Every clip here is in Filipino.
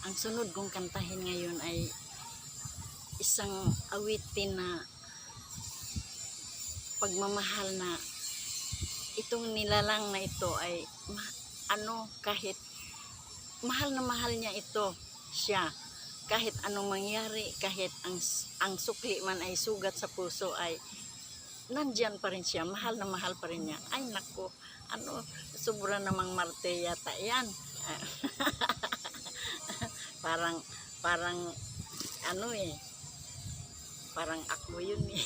Ang sunod kong kantahin ngayon ay isang awitin na pagmamahal na itong nilalang na ito ay kahit mahal na mahal niya siya kahit anong mangyari, kahit ang sukli man ay sugat sa puso, ay nandyan pa rin siya, mahal na mahal pa rin niya. Ay nako, sobra namang marte yata yan. parang parang ako yun eh.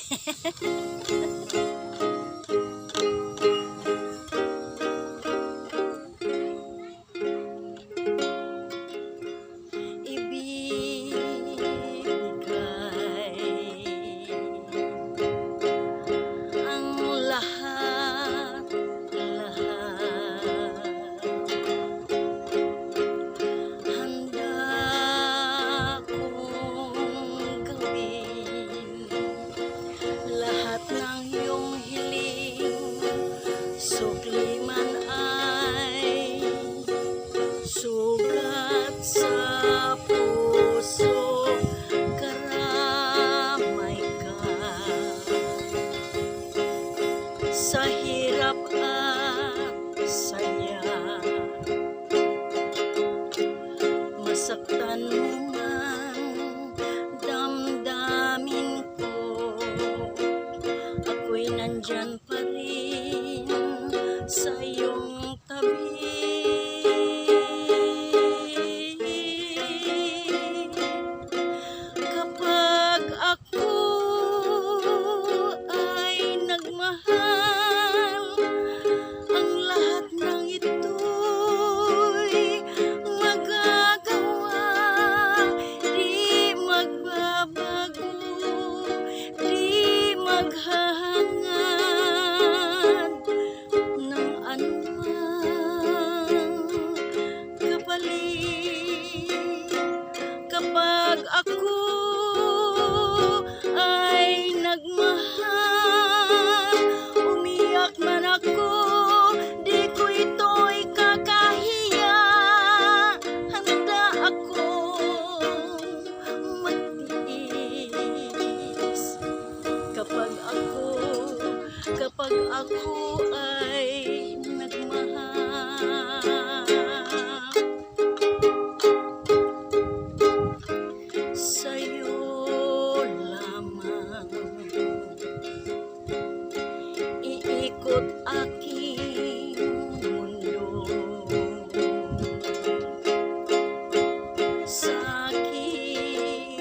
Sugat sa puso, karamay ka sa hirap at saya. Masaktan mo man damdamin ko, ako'y nandyan pa rin sa iyong tabi. Kapag ako ay nagmahal, umiyak man ako, di ko ito'y kakahiya. Handa akong magtiis kapag ako ay nagmahal. Sa'yo lamang iikot aking mundo, sa'king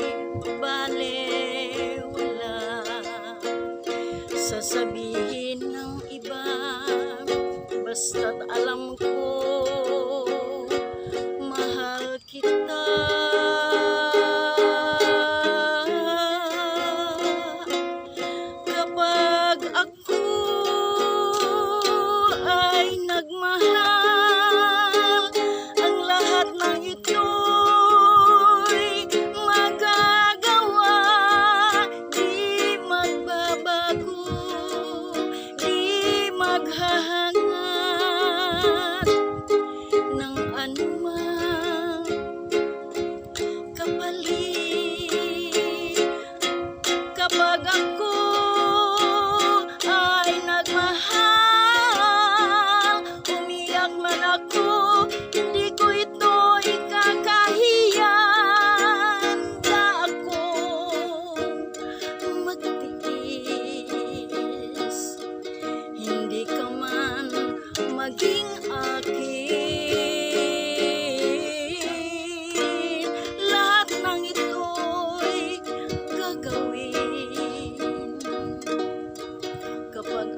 balewala sasabihin ng iba, basta't alam ko mahal kita. Kapag ako ay nagmahal, ang lahat ng ito'y magagawa. Di magbabago, di maghahangad ng anumang kapalit. Kapag ako ay nagmahal, umiyak man ako, hindi ko ito ikakahiya. Handa akong magtiis, hindi ka man maging akin. Lahat ng ito'y gagawin kapag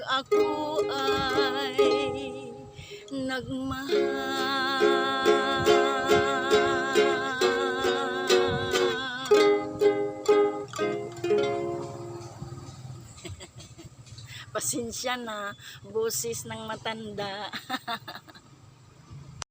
ako ay nagmahal. Pasensya na, boses ng matanda.